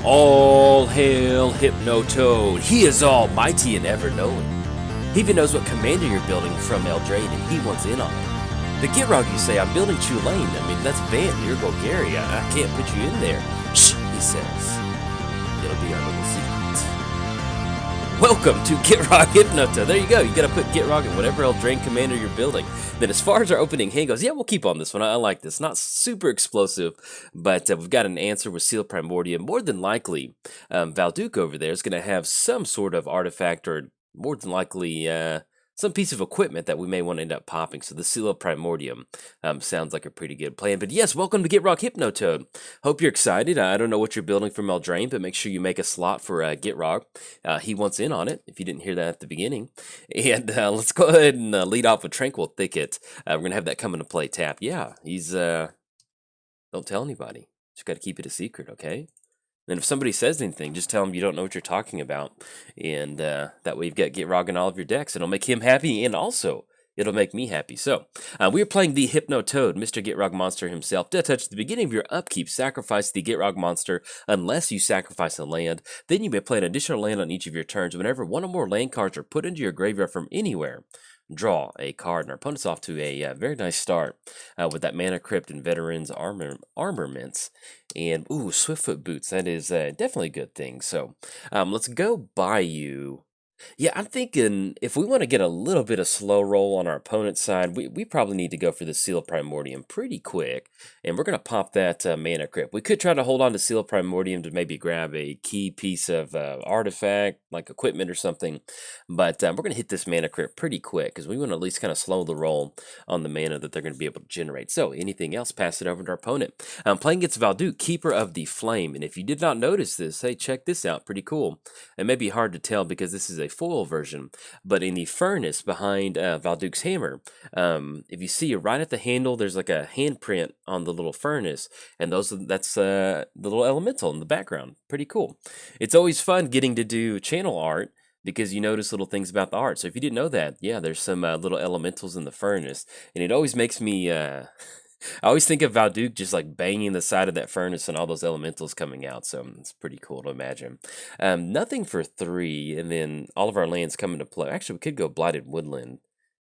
All hail Hypnotoad. He is almighty and ever knowing. He even knows what commander you're building from Eldraine, and he wants in on it. The Gitrog, you say, I'm building Tulane. I mean, that's Van, you're Golgari. I can't put you in there. Shh, he says. It'll be our little secret. Welcome to Gitrog Hypnotoad. There you go. You gotta put Gitrog in whatever Eldraine commander you're building. Then as far as our opening hand goes, yeah, we'll keep on this one. I like this. Not super explosive, but we've got an answer with Seal Primordium. More than likely, Valduk over there is going to have some sort of artifact or more than likely some piece of equipment that we may want to end up popping. So the Seal Primordium sounds like a pretty good plan. But yes, welcome to Gitrog Hypnotoad. Hope you're excited. I don't know what you're building from Eldraine, but make sure you make a slot for Gitrog. He wants in on it, if you didn't hear that at the beginning. And let's go ahead and lead off with Tranquil Thicket. We're going to have that come into play tap. Yeah, he's... don't tell anybody. Just got to keep it a secret, okay? And if somebody says anything, just tell them you don't know what you're talking about. And that way you've got Gitrog in all of your decks. It'll make him happy, and also it'll make me happy. So, we are playing the Hypnotoad, Mr. Gitrog monster himself. Death touch at the beginning of your upkeep. Sacrifice the Gitrog monster unless you sacrifice a land. Then you may play an additional land on each of your turns. Whenever one or more land cards are put into your graveyard from anywhere, draw a card, and our opponent's off to a very nice start with that Mana Crypt and Veterans Armaments. And, ooh, Swiftfoot Boots, that is definitely a good thing. So, let's go buy you. Yeah, I'm thinking if we want to get a little bit of slow roll on our opponent's side, we probably need to go for the Seal Primordium pretty quick. And we're going to pop that Mana Crypt. We could try to hold on to Seal Primordium to maybe grab a key piece of artifact, like equipment or something. But we're going to hit this Mana Crypt pretty quick, because we want to at least kind of slow the roll on the mana that they're going to be able to generate. So, anything else, pass it over to our opponent. Playing against Valduk, Keeper of the Flame. And if you did not notice this, hey, check this out. Pretty cool. It may be hard to tell because this is a foil version, but in the furnace behind Valduk's hammer, if you see right at the handle, there's like a handprint on the little furnace, and that's the little elemental in the background. Pretty cool. It's always fun getting to do channel art, because you notice little things about the art. So if you didn't know that, yeah, there's some little elementals in the furnace, and it always makes me... I always think of Valduk just like banging the side of that furnace and all those elementals coming out, so it's pretty cool to imagine. Nothing for 3, and then all of our lands come into play. Actually, we could go Blighted Woodland,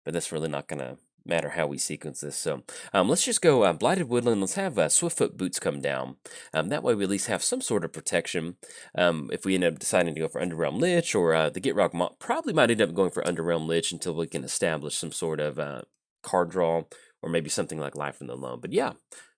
but that's really not going to matter how we sequence this. So let's just go Blighted Woodland. Let's have Swiftfoot Boots come down. That way we at least have some sort of protection. If we end up deciding to go for Underrealm Lich, or the Gitrog probably might end up going for Underrealm Lich until we can establish some sort of card draw, or maybe something like Life from the Loam. But yeah,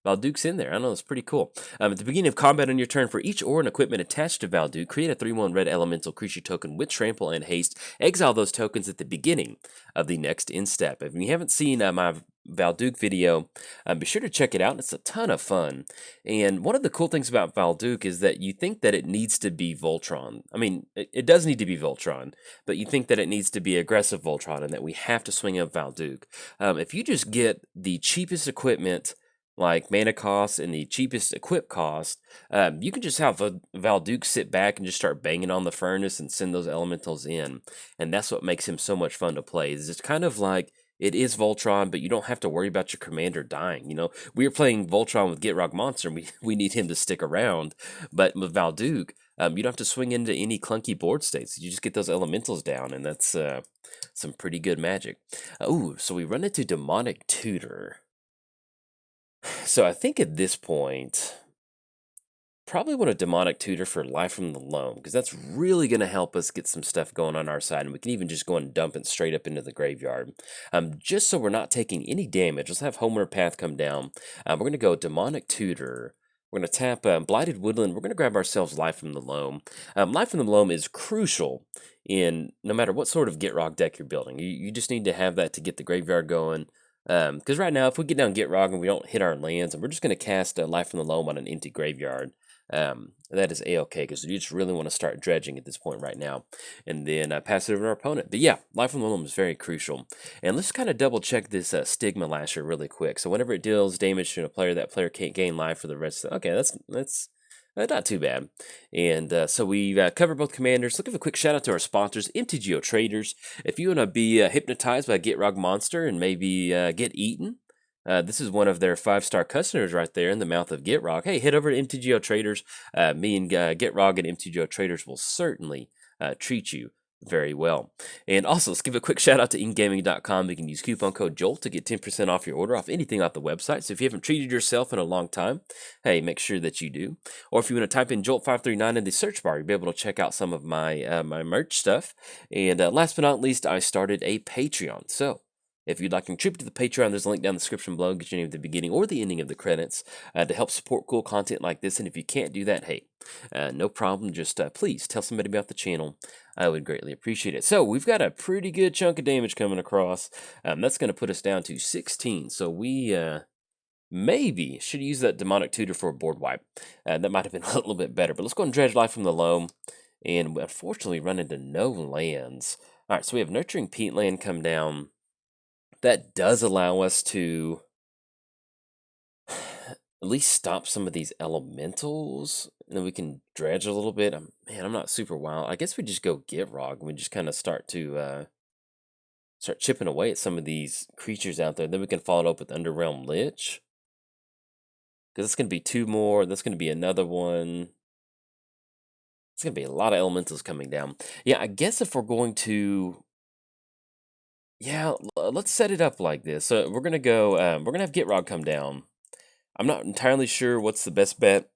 Valduk's in there. I know, it's pretty cool. At the beginning of combat on your turn, for each ore and equipment attached to Valduk, create a 3/1 red elemental creature token with trample and haste. Exile those tokens at the beginning of the next end step. If you haven't seen my Valduk video, be sure to check it out. It's a ton of fun. And one of the cool things about Valduk is that you think that it needs to be Voltron. I mean, it does need to be Voltron, but you think that it needs to be aggressive Voltron, and that we have to swing up Valduk. If you just get the cheapest equipment, like mana cost and the cheapest equip cost, you can just have Valduk sit back and just start banging on the furnace and send those elementals in. And that's what makes him so much fun to play. It's kind of like, it is Voltron, but you don't have to worry about your commander dying. You know, we were playing Voltron with Gitrog Monster, and we need him to stick around. But with Valduk, you don't have to swing into any clunky board states. You just get those elementals down, and that's some pretty good magic. Ooh, so we run into Demonic Tutor. So I think at this point, probably want a Demonic Tutor for Life from the Loam, because that's really going to help us get some stuff going on our side, and we can even just go and dump it straight up into the graveyard. Just so we're not taking any damage, let's have Homeward Path come down. We're going to go Demonic Tutor. We're going to tap Blighted Woodland. We're going to grab ourselves Life from the Loam. Life from the Loam is crucial in no matter what sort of Gitrog deck you're building. You just need to have that to get the graveyard going. Because right now, if we get down Gitrog and we don't hit our lands, and we're just going to cast Life from the Loam on an empty graveyard, that is a-okay, because you just really want to start dredging at this point right now, and then pass it over to our opponent. But yeah, Life from the Loam is very crucial. And let's kind of double check this Stigma Lasher really quick. So whenever it deals damage to a player, that player can't gain life for the rest of the... Okay, that's not too bad. And so we covered both commanders. Let's give a quick shout out to our sponsors, MTGOTraders. If you want to be hypnotized by a Gitrog monster and maybe get eaten, This is one of their 5-star customers right there in the mouth of Gitrog. Hey, head over to MTGOTraders. Me and Gitrog and MTGOTraders will certainly treat you very well. And also, let's give a quick shout out to ingaming.com. You can use coupon code JOLT to get 10% off your order off anything off the website. So if you haven't treated yourself in a long time, hey, make sure that you do. Or if you want to type in JOLT539 in the search bar, you'll be able to check out some of my my merch stuff. And last but not least, I started a Patreon. So if you'd like to contribute to the Patreon, there's a link down in the description below. Get your name at the beginning or the ending of the credits to help support cool content like this. And if you can't do that, hey, no problem. Just please tell somebody about the channel. I would greatly appreciate it. So we've got a pretty good chunk of damage coming across. That's going to put us down to 16. So we maybe should use that Demonic Tutor for a board wipe. That might have been a little bit better. But let's go and dredge life from the loam. And unfortunately run into no lands. All right, so we have Nurturing Peatland come down. That does allow us to at least stop some of these elementals, and then we can dredge a little bit. Man, I'm not super wild. I guess we just go Gitrog, and we just kind of start to start chipping away at some of these creatures out there. Then we can follow it up with Underrealm Lich, because it's going to be 2 more. That's going to be another one. It's going to be a lot of elementals coming down. Yeah, I guess if we're going to... Yeah, let's set it up like this. So we're gonna go. We're gonna have Gitrog come down. I'm not entirely sure what's the best bet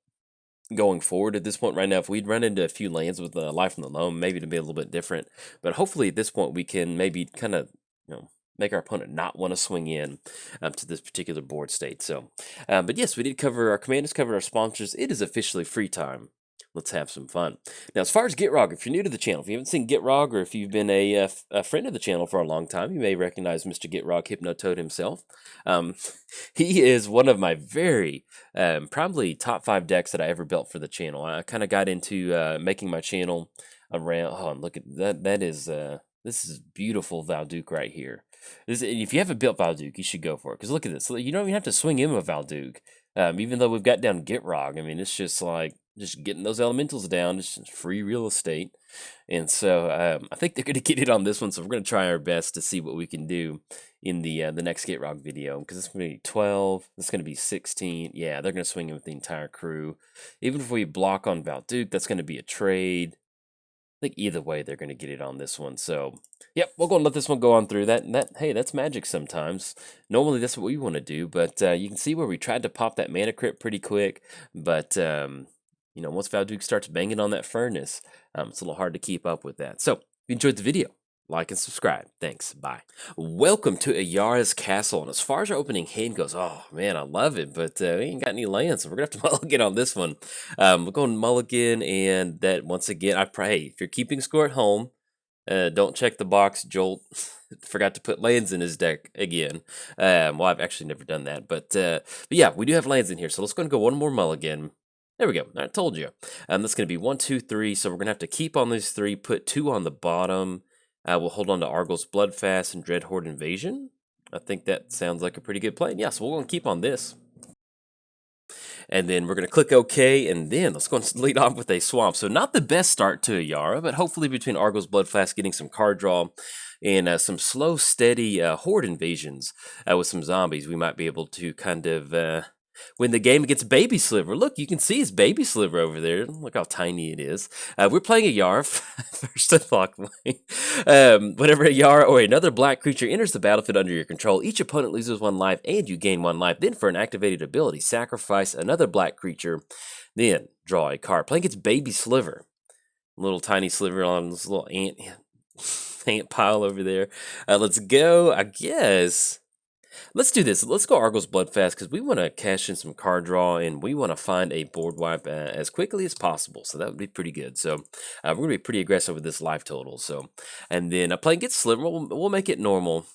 going forward at this point right now. If we'd run into a few lands with Life from the Loam, maybe it'd be a little bit different. But hopefully at this point we can maybe kind of make our opponent not want to swing in to this particular board state. So, but yes, we did cover our commanders, covered our sponsors. It is officially free time. Let's have some fun. Now, as far as Gitrog, if you're new to the channel, if you haven't seen Gitrog, or if you've been a friend of the channel for a long time, you may recognize Mr. Gitrog, Hypnotoad himself. He is one of my very, probably top 5 decks that I ever built for the channel. I kind of got into making my channel around, oh, and look at that, this is beautiful Valduk right here. If you haven't built Valduk, you should go for it, because look at this. You don't even have to swing in with Valduk. Even though we've got down Gitrog, I mean, it's just like, just getting those elementals down, just free real estate. And so I think they're going to get it on this one, so we're going to try our best to see what we can do in the next Gitrog video, because it's going to be 12, it's going to be 16. Yeah, they're going to swing in with the entire crew. Even if we block on Valduk, that's going to be a trade. I think either way, they're going to get it on this one. So, yep, we're going to let this one go on through. Hey, that's magic sometimes. Normally, that's what we want to do, but you can see where we tried to pop that mana crypt pretty quick, but... once Valduk starts banging on that furnace, it's a little hard to keep up with that. So, if you enjoyed the video, like and subscribe. Thanks. Bye. Welcome to Ayara's Castle. And as far as our opening hand goes, oh, man, I love it. But we ain't got any lands, so we're going to have to mulligan on this one. We're going mulligan, and that, once again, I pray, if you're keeping score at home, don't check the box. Jolt forgot to put lands in his deck again. Well, I've actually never done that. But yeah, we do have lands in here. So let's go and go one more mulligan. There we go. I told you. That's going to be 1, 2, 3. So we're going to have to keep on these 3, put 2 on the bottom. We'll hold on to Argos Bloodfast and Dreadhorde Invasion. I think that sounds like a pretty good plan. Yeah, so we're going to keep on this. And then we're going to click OK, and then let's go and lead off with a swamp. So not the best start to Ayara, but hopefully between Argos Bloodfast getting some card draw and some slow, steady Horde invasions with some zombies, we might be able to kind of... win the game against Baby Sliver. Look, you can see his Baby Sliver over there. Look how tiny it is. We're playing Ayara first unlock. Whenever Ayara or another black creature enters the battlefield under your control, each opponent loses 1 life and you gain 1 life. Then for an activated ability, sacrifice another black creature, then draw a card. Playing against Baby Sliver. Little tiny sliver on this little ant pile over there. Let's go, I guess... Let's do this. Let's go Argos Bloodfast, because we want to cash in some card draw, and we want to find a board wipe as quickly as possible. So that would be pretty good. So we're going to be pretty aggressive with this life total. So, and then playing against Sliver, we'll make it normal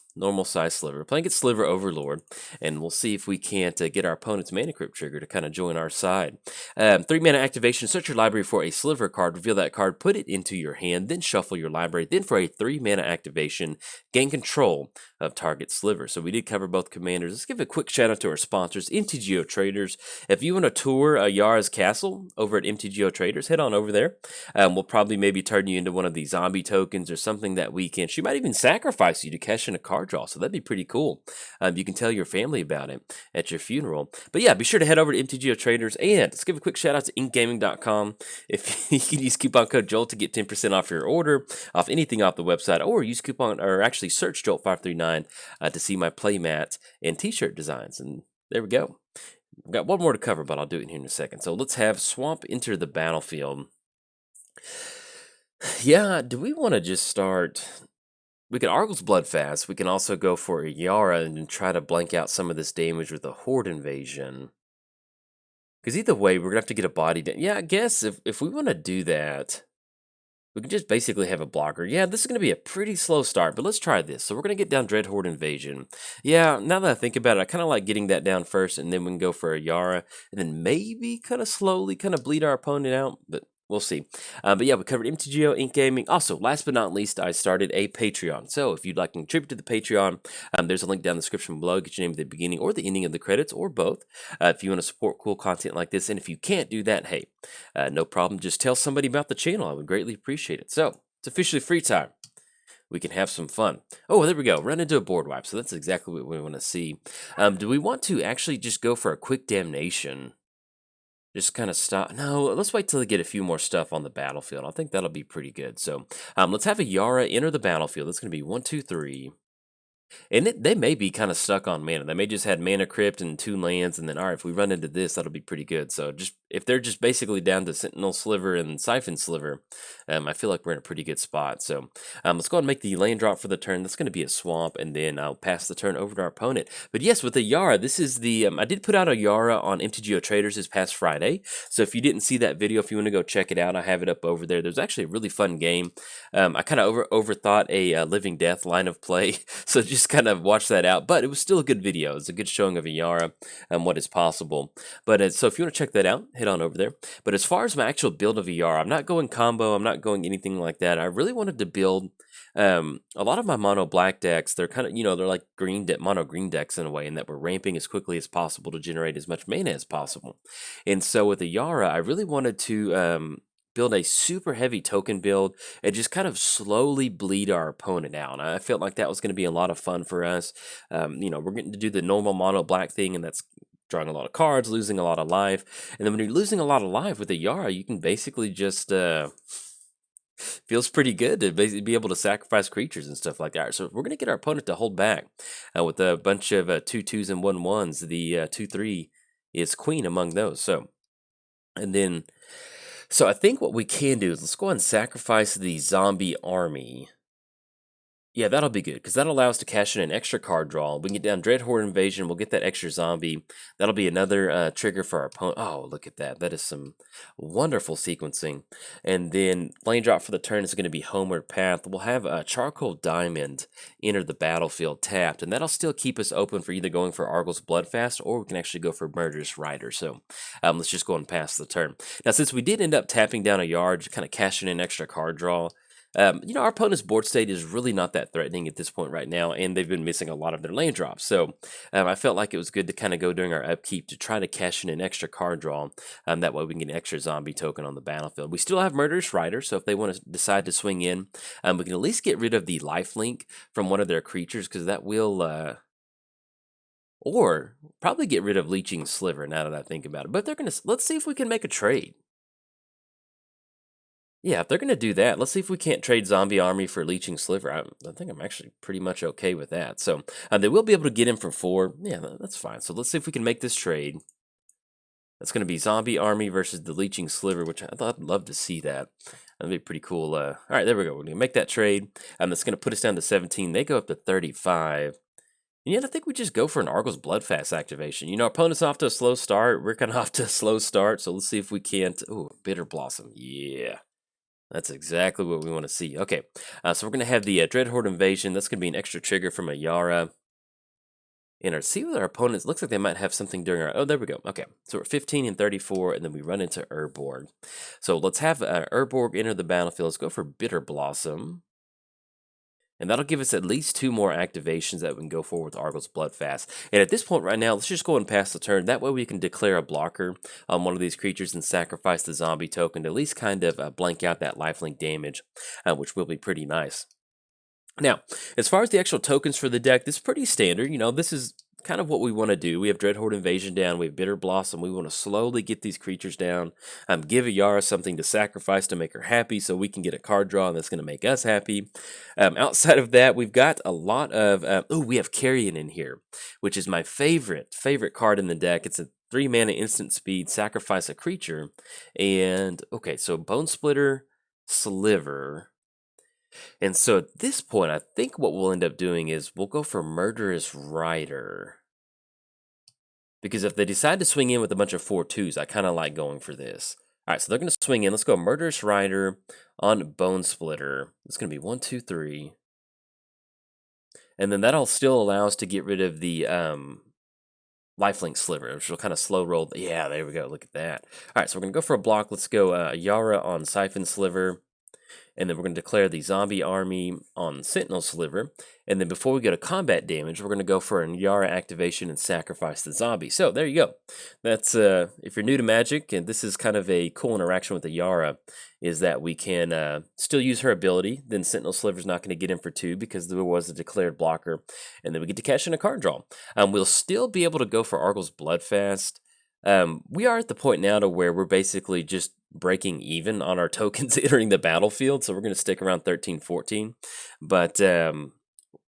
size Sliver. Playing against Sliver Overlord, and we'll see if we can't get our opponent's mana crypt trigger to kind of join our side. 3 mana activation, search your library for a Sliver card, reveal that card, put it into your hand, then shuffle your library. Then for a 3 mana activation, gain control of target Sliver. So we did cover both commanders. Let's give a quick shout out to our sponsors, MTGOTraders. If you want to tour Ayara's Castle over at MTGOTraders, head on over there. We'll probably maybe turn you into one of these zombie tokens or something that weekend. She might even sacrifice you to cash in a card card draw. So that'd be pretty cool. You can tell your family about it at your funeral. But yeah, be sure to head over to MTGOTraders, and let's give a quick shout out to inkgaming.com. If you can use coupon code JOLT to get 10% off your order, off anything off the website, or use coupon, or actually search JOLT539 to see my playmat and t-shirt designs. And there we go. We've got one more to cover, but I'll do it here in a second. So let's have Swamp enter the battlefield. Yeah, do we want to just start? We can Argle's Bloodfast. We can also go for Ayara and try to blank out some of this damage with a Horde Invasion. Because either way, we're going to have to get a body down. Yeah, I guess if we want to do that, we can just basically have a blocker. Yeah, this is going to be a pretty slow start, but let's try this. So we're going to get down Dread Horde Invasion. Yeah, now that I think about it, I kind of like getting that down first, and then we can go for Ayara, and then maybe kind of slowly kind of bleed our opponent out, but we'll see. But yeah, we covered MTGO, Ink Gaming. Also, last but not least, I started a Patreon. So if you'd like to contribute to the Patreon, there's a link down in the description below. Get your name at the beginning or the ending of the credits, or both, if you want to support cool content like this. And if you can't do that, hey, no problem. Just tell somebody about the channel. I would greatly appreciate it. So it's officially free time. We can have some fun. Oh, there we go. Run into a board wipe. So that's exactly what we want to see. Do we want to actually just go for a quick damnation? Just kind of stop. No, let's wait till they get a few more stuff on the battlefield. I think that'll be pretty good. So let's have Ayara enter the battlefield. That's going to be 1, 2, 3. And they may be kind of stuck on mana. They may just had Mana Crypt and 2 lands, and then, all right, if we run into this, that'll be pretty good. So just if they're just basically down to Sentinel Sliver and Siphon Sliver, I feel like we're in a pretty good spot. So let's go ahead and make the land drop for the turn. That's going to be a swamp, and then I'll pass the turn over to our opponent. But yes, with Ayara, this is the... I did put out Ayara on MTGOTraders this past Friday. So if you didn't see that video, if you want to go check it out, I have it up over there. There's actually a really fun game. I kind of overthought a Living Death line of play, so just kind of watch that out. But it was still a good video. It's a good showing of Ayara and what is possible. But so if you want to check that out, head on over there. But as far as my actual build of Ayara, I'm not going combo. I'm not going anything like that. I really wanted to build a lot of my mono black decks. They're kind of, they're like mono green decks in a way, in that we're ramping as quickly as possible to generate as much mana as possible. And so with Ayara, I really wanted to build a super heavy token build and just kind of slowly bleed our opponent out. I felt like that was going to be a lot of fun for us. We're getting to do the normal mono black thing, and that's drawing a lot of cards, losing a lot of life. And then when you're losing a lot of life with Ayara, you can basically just... feels pretty good to basically be able to sacrifice creatures and stuff like that. So we're going to get our opponent to hold back with a bunch of 2/2s and 1/1s. The 2/3 is queen among those. So I think what we can do is let's go ahead and sacrifice the zombie army. Yeah, that'll be good, because that'll allow us to cash in an extra card draw. We can get down Dread Horde Invasion. We'll get that extra zombie. That'll be another trigger for our opponent. Oh, look at that. That is some wonderful sequencing. And then lane drop for the turn is going to be Homeward Path. We'll have a Charcoal Diamond enter the battlefield tapped, and that'll still keep us open for either going for Argle's Bloodfast, or we can actually go for Murderous Rider. So let's just go and pass the turn. Now, since we did end up tapping down a yard, just kind of cashing in extra card draw, our opponent's board state is really not that threatening at this point right now, and they've been missing a lot of their land drops. So I felt like it was good to kind of go during our upkeep to try to cash in an extra card draw. That way we can get an extra zombie token on the battlefield. We still have Murderous Rider, so if they want to decide to swing in, we can at least get rid of the lifelink from one of their creatures, because that will... or probably get rid of Leeching Sliver, now that I think about it. But they're going to... Let's see if we can make a trade. Yeah, if they're going to do that, let's see if we can't trade Zombie Army for Leeching Sliver. I think I'm actually pretty much okay with that. So they will be able to get him for 4. Yeah, that's fine. So let's see if we can make this trade. That's going to be Zombie Army versus the Leeching Sliver, which I'd love to see that. That'd be pretty cool. All right, there we go. We're going to make that trade. That's going to put us down to 17. They go up to 35. And yet I think we just go for an Argle's Bloodfast activation. Our opponent's off to a slow start. We're kind of off to a slow start. So let's see if we can't... Ooh, Bitter Blossom. Yeah. That's exactly what we want to see. Okay, so we're going to have the Dread Horde Invasion. That's going to be an extra trigger from Ayara. And see what our opponents... Looks like they might have something during our... Oh, there we go. Okay, so we're 15 and 34, and then we run into Urborg. So let's have Urborg enter the battlefield. Let's go for Bitter Blossom. And that'll give us at least 2 more activations that we can go for with Argle's Bloodfast. And at this point right now, let's just go and pass the turn. That way we can declare a blocker on one of these creatures and sacrifice the zombie token to at least kind of blank out that lifelink damage, which will be pretty nice. Now, as far as the actual tokens for the deck, this is pretty standard. You know, this is kind of what we want to do. We have Dreadhorde Invasion down. We have Bitter Blossom. We want to slowly get these creatures down. Give Ayara something to sacrifice to make her happy so we can get a card draw and that's going to make us happy. Outside of that, we've got a lot of... we have Carrion in here, which is my favorite card in the deck. It's a 3 mana instant speed, sacrifice a creature. And, okay, so Bone Splitter, Sliver... And so at this point, I think what we'll end up doing is we'll go for Murderous Rider. Because if they decide to swing in with a bunch of 4/2s, I kind of like going for this. All right, so they're going to swing in. Let's go Murderous Rider on Bone Splitter. It's going to be 1, 2, 3. And then that'll still allow us to get rid of the Lifelink Sliver, which will kind of slow roll. Yeah, there we go. Look at that. All right, so we're going to go for a block. Let's go Ayara on Siphon Sliver. And then we're going to declare the Zombie Army on Sentinel Sliver. And then before we go to combat damage, we're going to go for an Ayara activation and sacrifice the zombie. So there you go. That's, if you're new to Magic, and this is kind of a cool interaction with Ayara, is that we can still use her ability. Then Sentinel Sliver's not going to get in for 2 because there was a declared blocker. And then we get to cash in a card draw. We'll still be able to go for Argyl's Bloodfast. We are at the point now to where we're basically just breaking even on our tokens entering the battlefield, so we're going to stick around 13, 14. But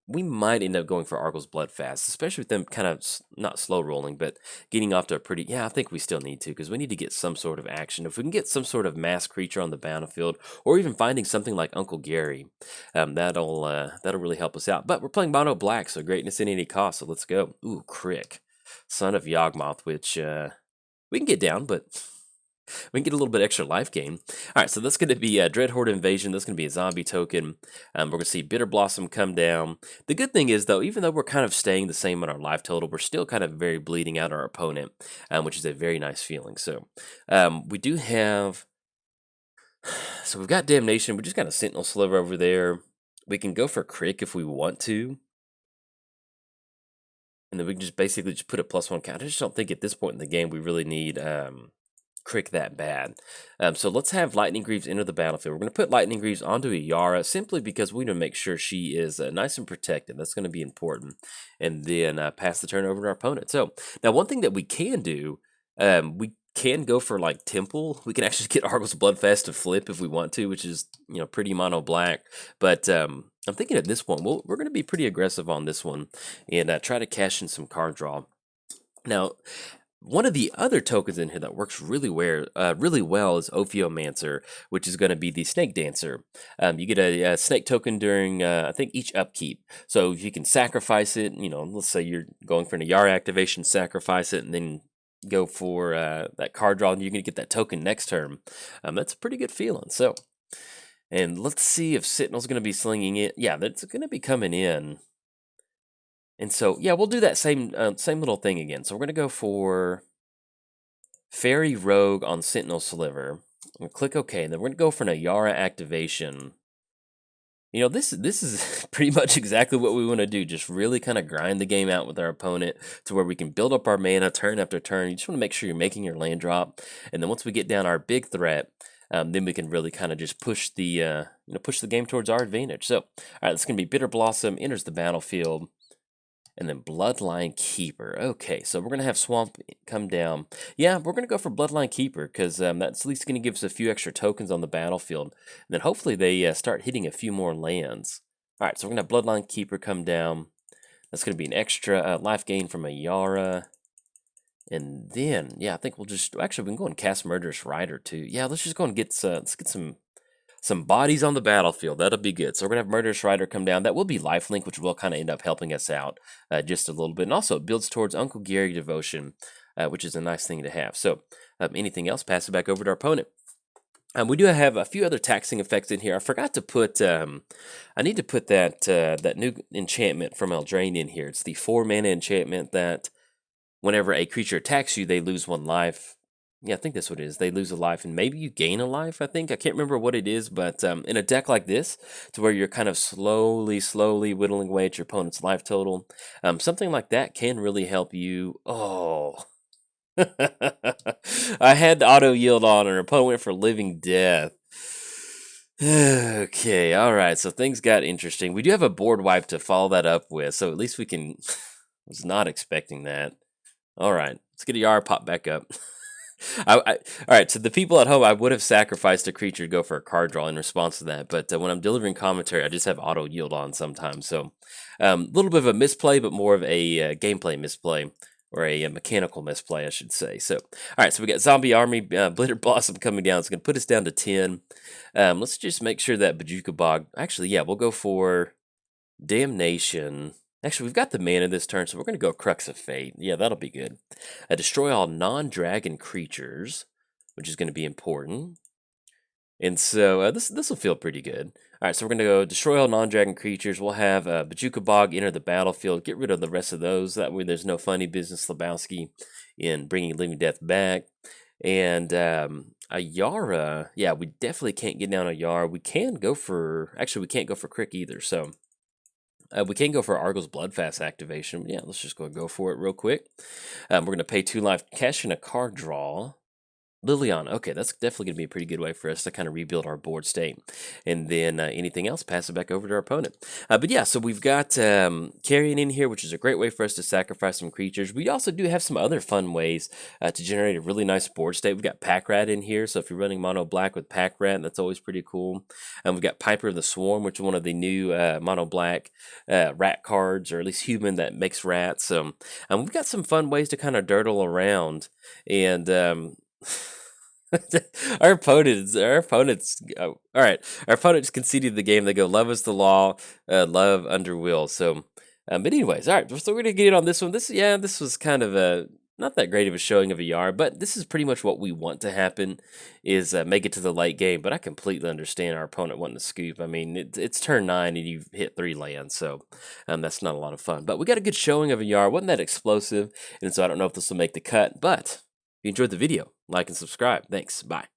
we might end up going for Argyl's Bloodfast, especially with them kind of not slow rolling, but getting off to a pretty... Yeah, I think we still need to, because we need to get some sort of action. If we can get some sort of mass creature on the battlefield, or even finding something like Uncle Gary, that'll really help us out. But we're playing mono black, so greatness at any cost, so let's go. Ooh, Crick. Son of Yawgmoth, which we can get down, but we can get a little bit extra life gain. All right, so that's going to be a Dreadhorde Invasion. That's going to be a zombie token. We're going to see Bitter Blossom come down. The good thing is, though, even though we're kind of staying the same on our life total, we're still kind of very bleeding out our opponent, which is a very nice feeling. So we do have... So we've got Damnation. We just got a Sentinel Sliver over there. We can go for Crick if we want to. And then we can just basically just put a +1 count. I just don't think at this point in the game we really need Crick that bad. So let's have Lightning Greaves enter the battlefield. We're going to put Lightning Greaves onto Ayara simply because we need to make sure she is nice and protected. That's going to be important. And then pass the turn over to our opponent. So now one thing that we can do, we can go for like Temple. We can actually get Argyl's Bloodfast to flip if we want to, which is, you know, pretty mono black. But I'm thinking at this point, we're going to be pretty aggressive on this one and try to cash in some card draw. Now, one of the other tokens in here that works really well is Ophiomancer, which is going to be the Snake Dancer. You get a snake token during, I think, each upkeep. So if you can sacrifice it, you know, let's say you're going for an Ayara activation, sacrifice it, and then go for that card draw, and you're going to get that token next turn. That's a pretty good feeling. So... And let's see if Sentinel's going to be slinging it. Yeah, that's going to be coming in. And so, yeah, we'll do that same little thing again. So we're going to go for Fairy Rogue on Sentinel Sliver. We'll click OK. And then we're going to go for an Ayara activation. You know, this is pretty much exactly what we want to do. Just really kind of grind the game out with our opponent to where we can build up our mana turn after turn. You just want to make sure you're making your land drop. And then once we get down our big threat... then we can really kind of just push the game towards our advantage. So, all right, it's going to be Bitter Blossom enters the battlefield, and then Bloodline Keeper. Okay, so we're going to have Swamp come down. Yeah, we're going to go for Bloodline Keeper because that's at least going to give us a few extra tokens on the battlefield. And then hopefully they start hitting a few more lands. All right, so we're going to have Bloodline Keeper come down. That's going to be an extra life gain from Ayara. And then, yeah, I think we'll just... Actually, we can go and cast Murderous Rider, too. Yeah, let's just go and get some bodies on the battlefield. That'll be good. So we're going to have Murderous Rider come down. That will be lifelink, which will kind of end up helping us out just a little bit. And also, it builds towards Uncle Gary Devotion, which is a nice thing to have. So, anything else? Pass it back over to our opponent. We do have a few other taxing effects in here. I forgot to put... I need to put that new enchantment from Eldraine in here. It's the 4-mana enchantment that... Whenever a creature attacks you, they lose 1 life. Yeah, I think that's what it is. They lose a life, and maybe you gain a life, I think. I can't remember what it is, but in a deck like this, to where you're kind of slowly whittling away at your opponent's life total, something like that can really help you. Oh. I had the auto yield on, and our opponent went for Living Death. Okay, all right. So things got interesting. We do have a board wipe to follow that up with, so at least we can. Was not expecting that. All right, let's get a Yara pop back up. All right, to the people at home, I would have sacrificed a creature to go for a card draw in response to that, but when I'm delivering commentary, I just have auto yield on sometimes. So a little bit of a misplay, but more of a gameplay misplay. Or a mechanical misplay, I should say. So, all right, so we got Zombie Army, Blitter Blossom coming down. It's going to put us down to 10. Let's just make sure that Bajuka Bog. Actually, yeah, we'll go for Damnation. Actually, we've got the mana this turn, so we're going to go Crux of Fate. Yeah, that'll be good. Destroy all non-dragon creatures, which is going to be important. And so this will feel pretty good. All right, so we're going to go destroy all non-dragon creatures. We'll have Bajuka Bog enter the battlefield. Get rid of the rest of those. That way there's no funny business, Lebowski, in bringing Living Death back. And Ayara, yeah, we definitely can't get down Ayara. We can go for, actually, we can't go for Crick either, so... we can go for Argos Bloodfast activation. Yeah, let's just go for it real quick. We're going to pay 2 life, cash in a card draw. Liliana, okay, that's definitely going to be a pretty good way for us to kind of rebuild our board state. And then anything else, pass it back over to our opponent. But yeah, so we've got Carrion in here, which is a great way for us to sacrifice some creatures. We also do have some other fun ways to generate a really nice board state. We've got Pack Rat in here, so if you're running mono black with Pack Rat, that's always pretty cool. And we've got Piper of the Swarm, which is one of the new mono black rat cards, or at least human that makes rats. We've got some fun ways to kind of dirtle around. And... our opponents all right, our opponents conceded the game. They go, love is the law, love under will. So but anyways, all right, so we're gonna get it on this one. This was kind of a not that great of a showing of a Yar, but this is pretty much what we want to happen, is make it to the late game. But I completely understand our opponent wanting to scoop. I mean, it's turn 9 and you've hit 3 lands, so that's not a lot of fun. But we got a good showing of a Yar. Wasn't that explosive? And so I don't know if this will make the cut, but if you enjoyed the video, like and subscribe. Thanks. Bye.